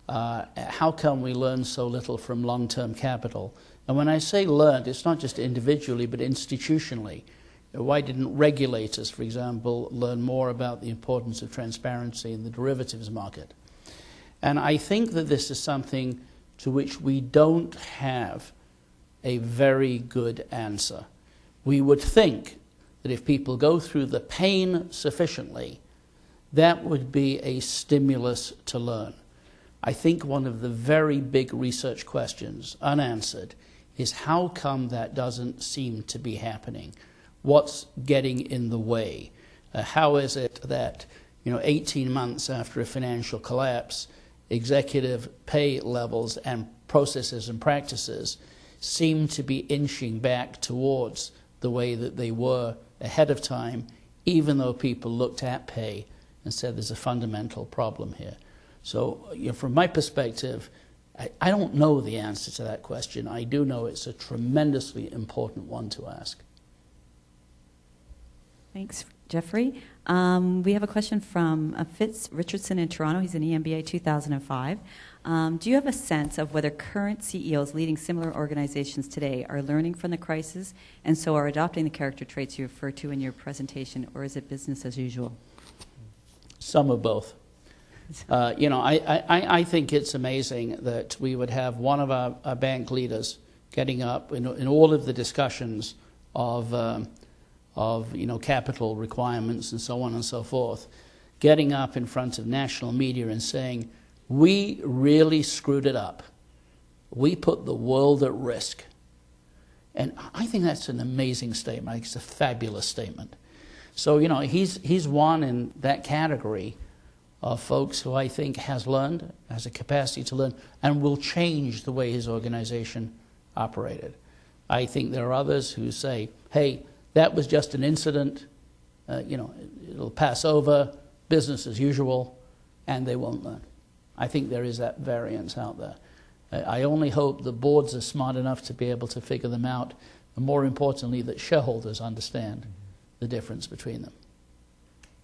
How come we learn so little from long-term capital? And when I say learned, it's not just individually, but institutionally. Why didn't regulators, for example, learn more about the importance of transparency in the derivatives market? And I think that this is something to which we don't have a very good answer. We would think that if people go through the pain sufficiently, that would be a stimulus to learn. I think one of the very big research questions, unanswered, is how come that doesn't seem to be happening? What's getting in the way? How is it that 18 months after a financial collapse, executive pay levels and processes and practices seem to be inching back towards the way that they were ahead of time, even though people looked at pay and said there's a fundamental problem here? So from my perspective, I don't know the answer to that question. I do know it's a tremendously important one to ask. Thanks, Jeffrey. We have a question from Fitz Richardson in Toronto. He's an EMBA 2005. Do you have a sense of whether current CEOs leading similar organizations today are learning from the crisis and so are adopting the character traits you refer to in your presentation, or is it business as usual? Some of both. I think it's amazing that we would have one of our bank leaders getting up in all of the discussions of capital requirements and so on and so forth, getting up in front of national media and saying, We really screwed it up. We put the world at risk. And I think that's an amazing statement. It's a fabulous statement. So, you know, he's one in that category of folks who I think has learned, has a capacity to learn, and will change the way his organization operated. I think there are others who say, hey, that was just an incident, you know, it'll pass over, business as usual, and they won't learn. I think there is that variance out there. I only hope the boards are smart enough to be able to figure them out, and more importantly, that shareholders understand the difference between them.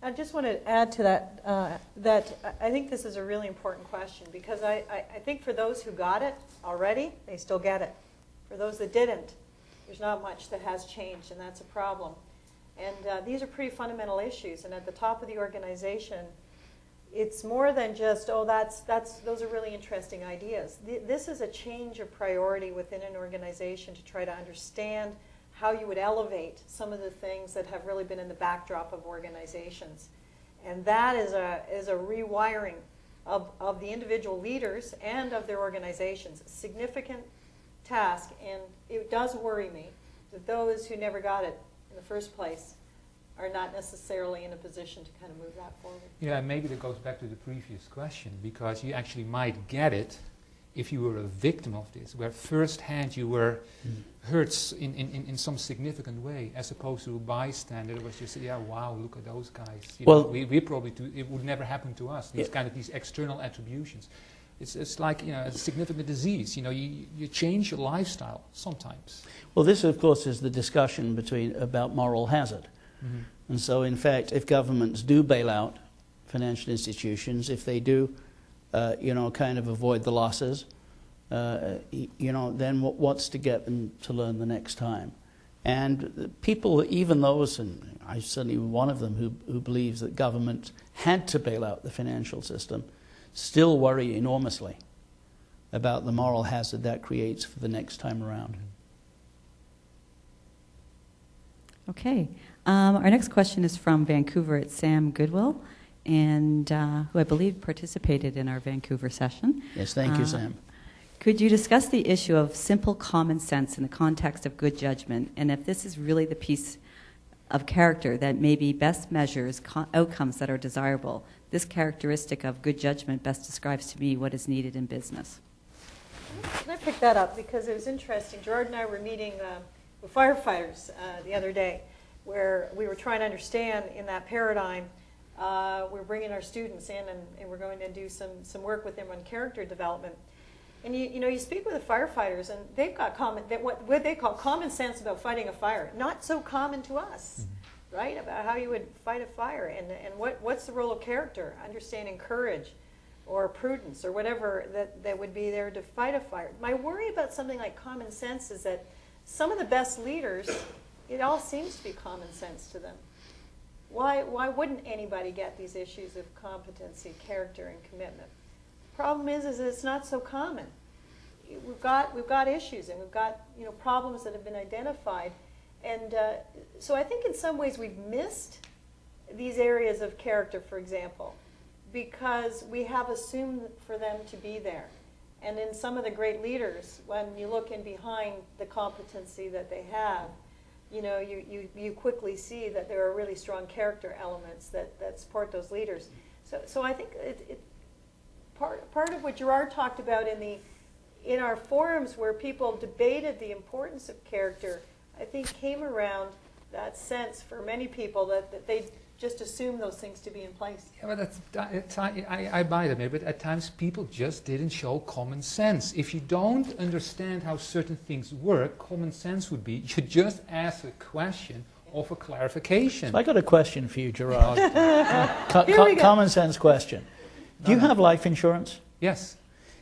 I just want to add to that, that I think this is a really important question, because I think for those who got it already, they still get it. For those that didn't, there's not much that has changed, and that's a problem. And these are pretty fundamental issues, and at the top of the organization, it's more than just, oh, those are really interesting ideas. This is a change of priority within an organization to try to understand how you would elevate some of the things that have really been in the backdrop of organizations. And that is a rewiring of the individual leaders and of their organizations. A significant task, and it does worry me that those who never got it in the first place are not necessarily in a position to kind of move that forward. Yeah, maybe that goes back to the previous question, because you actually might get it if you were a victim of this, where firsthand you were hurt in some significant way, as opposed to a bystander that was just, yeah, wow, look at those guys. You know, we probably it would never happen to us. These kind of these external attributions. It's like, you know, a significant disease. You know, you change your lifestyle sometimes. Well, this, of course, is the discussion about moral hazard. Mm-hmm. And so, in fact, if governments do bail out financial institutions, if they do, you know, kind of avoid the losses, you know, then what's to get them to learn the next time? And people, even those, and I'm certainly one of them who believes that government had to bail out the financial system, still worry enormously about the moral hazard that creates for the next time around. Okay. Our next question is from Vancouver. It's Sam Goodwill, and who I believe participated in our Vancouver session. Yes, thank you, Sam. Could you discuss the issue of simple common sense in the context of good judgment, and if this is really the piece of character that maybe best measures outcomes that are desirable? This characteristic of good judgment best describes to me what is needed in business. Can I pick that up? Because it was interesting. Gerard and I were meeting with firefighters the other day, where we were trying to understand in that paradigm. We're bringing our students in, and we're going to do some work with them on character development. And you know, you speak with the firefighters, and they've got what they call common sense about fighting a fire. Not so common to us, right? About how you would fight a fire, and what's the role of character, understanding courage, or prudence, or whatever that would be there to fight a fire. My worry about something like common sense is that some of the best leaders, it all seems to be common sense to them. Why wouldn't anybody get these issues of competency, character, and commitment? Problem is it's not so common. We've got issues, and we've got, you know, problems that have been identified, and so I think in some ways we've missed these areas of character, for example, because we have assumed for them to be there. And in some of the great leaders, when you look in behind the competency that they have, you know, you quickly see that there are really strong character elements that support those leaders. So I think part of what Gerard talked about in our forums, where people debated the importance of character, I think came around that sense for many people that they just assume those things to be in place. Yeah, but I buy that, maybe, but at times people just didn't show common sense. If you don't understand how certain things work, common sense would be you just ask a question or for clarification. So I got a question for you, Gerard. Common sense question. Do you have life insurance? Yes.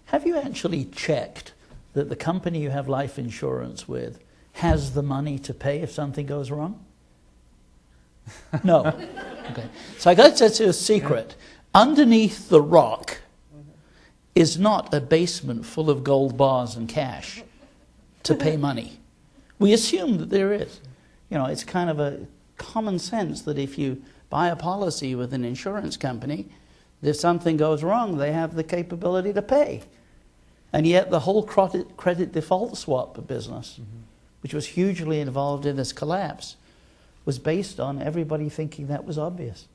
Have you actually checked that the company you have life insurance with has the money to pay if something goes wrong? No. Okay. So I got to tell you a secret. Underneath the rock is not a basement full of gold bars and cash to pay money. We assume that there is. You know, it's kind of a common sense that if you buy a policy with an insurance company, If something goes wrong, they have the capability to pay. And yet the whole credit default swap business, which was hugely involved in this collapse, was based on everybody thinking that was obvious.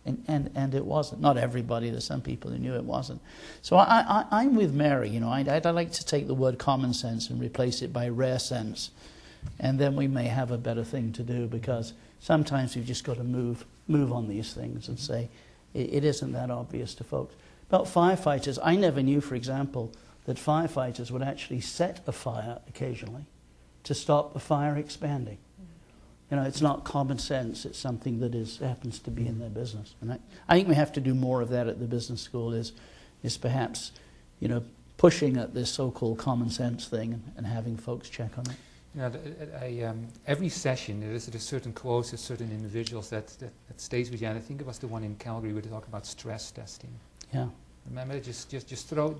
And it wasn't. Not everybody. There's some people who knew it wasn't. So I'm with Mary. You know, I'd like to take the word common sense and replace it by rare sense. And then we may have a better thing to do, because sometimes we've just got to move on these things and say it isn't that obvious to folks. About firefighters, I never knew, for example, that firefighters would actually set a fire occasionally to stop the fire expanding. You know, it's not common sense. It's something that happens to be in their business. And I think we have to do more of that at the business school, is perhaps, you know, pushing at this so-called common sense thing and having folks check on it. Yeah, every session there is a certain quote, certain individuals that stays with you. And I think it was the one in Calgary where they talk about stress testing. Yeah. Remember, just throw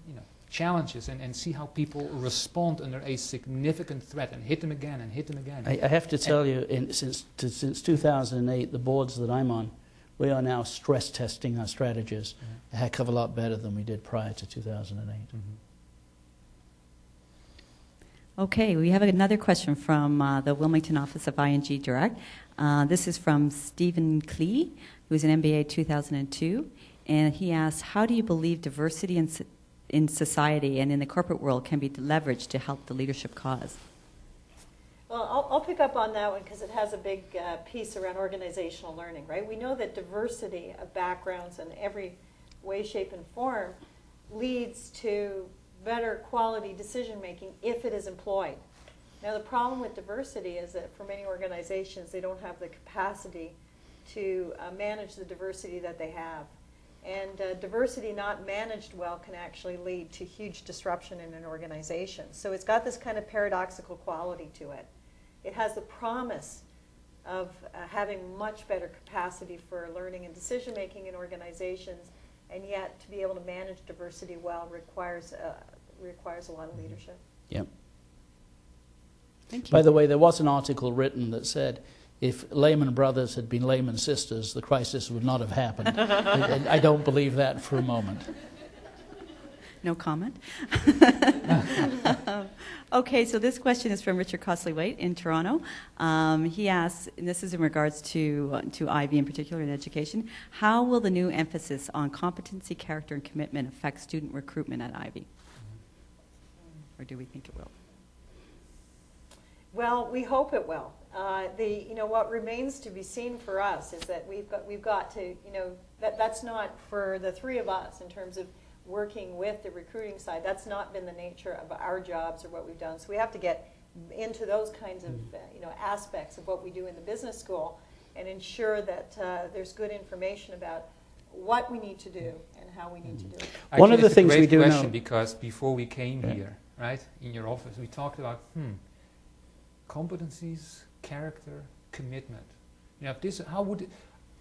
you know, challenges and see how people respond under a significant threat, and hit them again and hit them again. I have to tell you, since 2008, the boards that I'm on, we are now stress testing our strategies a heck of a lot better than we did prior to 2008. Okay, we have another question from the Wilmington office of ING Direct. This is from Stephen Klee, who's an MBA 2002, and he asks, how do you believe diversity in society and in the corporate world can be leveraged to help the leadership cause? Well, I'll pick up on that one because it has a big piece around organizational learning, right? We know that diversity of backgrounds in every way, shape, and form leads to better quality decision making if it is employed. Now, the problem with diversity is that for many organizations, they don't have the capacity to manage the diversity that they have. And diversity not managed well can actually lead to huge disruption in an organization. So it's got this kind of paradoxical quality to it. It has the promise of having much better capacity for learning and decision making in organizations, and yet to be able to manage diversity well requires a lot of leadership. Yep. Thank you. By the way, there was an article written that said, if Lehman Brothers had been Lehman Sisters, the crisis would not have happened. I don't believe that for a moment. No comment. Okay, so this question is from Richard Cosley-Waite in Toronto. He asks, and this is in regards to Ivey in particular in education, how will the new emphasis on competency, character, and commitment affect student recruitment at Ivey? Or do we think it will? Well, we hope it will. What remains to be seen for us is that we've got to, that's not for the three of us in terms of working with the recruiting side. That's not been the nature of our jobs or what we've done. So we have to get into those kinds of aspects of what we do in the business school and ensure that there's good information about what we need to do and how we need to do it. Actually, one of the things we do question, know, because before we came here, right, in your office, we talked about competencies, character, commitment.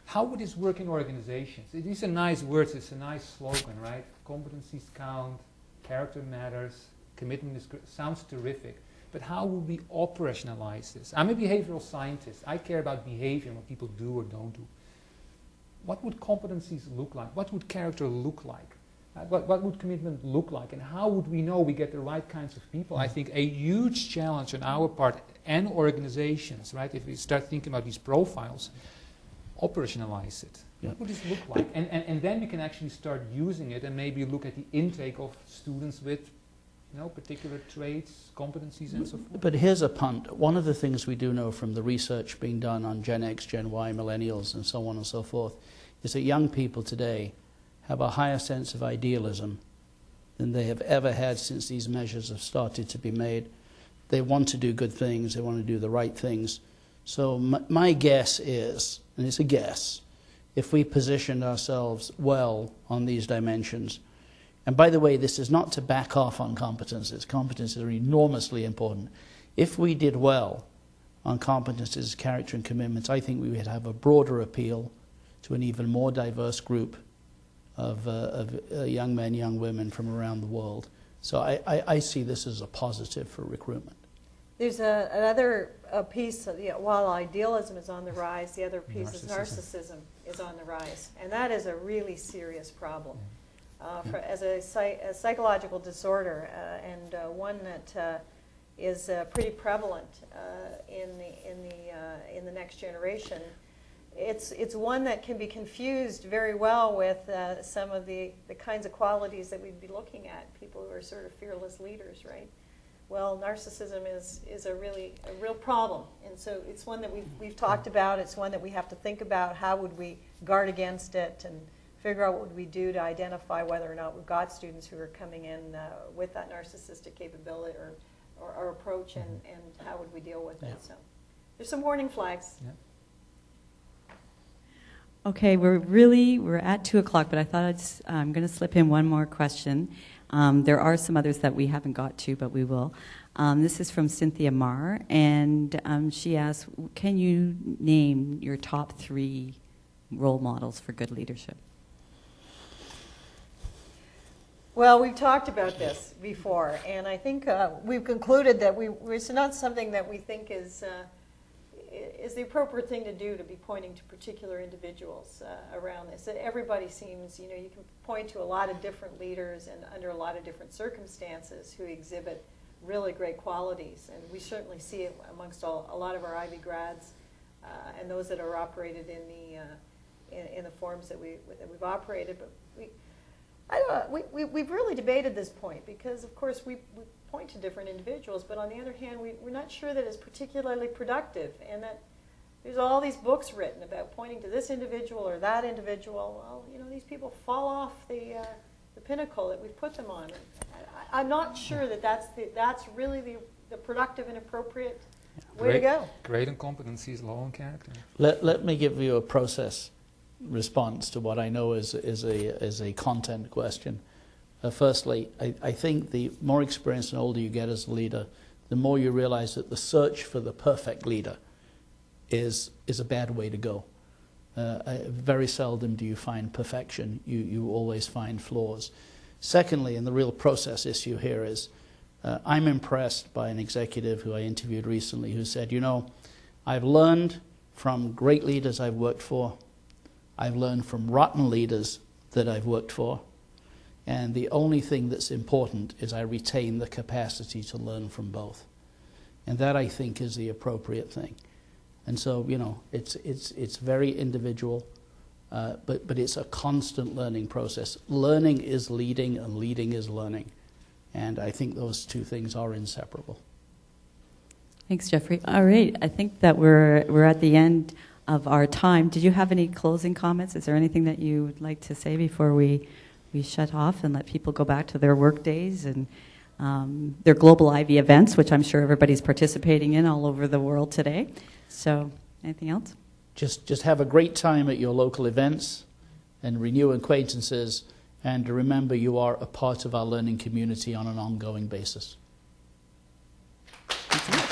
How would this work in organizations? These are nice words. It's a nice slogan, right? Competencies count, character matters, commitment sounds terrific. But how would we operationalize this? I'm a behavioral scientist. I care about behavior and what people do or don't do. What would competencies look like? What would character look like? What would commitment look like? And how would we know we get the right kinds of people? I think a huge challenge on our part and organizations, right? If we start thinking about these profiles, operationalize it. Yeah. What would this look like? And then we can actually start using it and maybe look at the intake of students with particular traits, competencies, and so forth. but here's a punt. One of the things we do know from the research being done on Gen X, Gen Y, millennials, and so on and so forth, is that young people today have a higher sense of idealism than they have ever had since these measures have started to be made. They want to do good things. They want to do the right things. So my guess is, and it's a guess, if we positioned ourselves well on these dimensions, and by the way, this is not to back off on competences. Competences are enormously important. If we did well on competences, character, and commitments, I think we would have a broader appeal to an even more diverse group of young men, young women from around the world. So I see this as a positive for recruitment. There's another piece, while idealism is on the rise, the other piece is narcissism is on the rise. And that is a really serious problem. As a psychological disorder, and one that is pretty prevalent in the next generation. It's one that can be confused very well with some of the kinds of qualities that we'd be looking at, people who are sort of fearless leaders, right? Well, narcissism is a real problem, and so it's one that we've talked about. It's one that we have to think about. How would we guard against it, and figure out what would we do to identify whether or not we've got students who are coming in with that narcissistic capability or approach, and how would we deal with it? So there's some warning flags. Yeah. Okay, we're at 2 o'clock, but I thought I'm going to slip in one more question. There are some others that we haven't got to, but we will. This is from Cynthia Marr, and she asks, can you name your top 3 role models for good leadership? Well, we've talked about this before, and I think we've concluded that it's not something that we think is the appropriate thing to do, to be pointing to particular individuals around this. Everybody seems, you can point to a lot of different leaders and under a lot of different circumstances who exhibit really great qualities, and we certainly see it amongst a lot of our Ivey grads and those that are operated in the forms that we've operated. But we've really debated this point, because of course we point to different individuals, but on the other hand, we're not sure that it's particularly productive, and that there's all these books written about pointing to this individual or that individual. Well, these people fall off the pinnacle that we've put them on. I'm not sure that that's really the productive and appropriate way to go. Great in competencies, low in character. Let me give you a process response to what I know is a content question. Firstly, I think the more experienced and older you get as a leader, the more you realize that the search for the perfect leader is a bad way to go. Very seldom do you find perfection. You always find flaws. Secondly, and the real process issue here is, I'm impressed by an executive who I interviewed recently who said, I've learned from great leaders I've worked for. I've learned from rotten leaders that I've worked for. And the only thing that's important is I retain the capacity to learn from both. And that, I think, is the appropriate thing. And so, it's very individual, but it's a constant learning process. Learning is leading, and leading is learning. And I think those two things are inseparable. Thanks, Jeffrey. All right, I think that we're at the end of our time. Did you have any closing comments? Is there anything that you would like to say before we shut off and let people go back to their work days and their global Ivey events, which I'm sure everybody's participating in all over the world today? So, anything else? Just have a great time at your local events and renew acquaintances, and remember you are a part of our learning community on an ongoing basis. Thanks so much.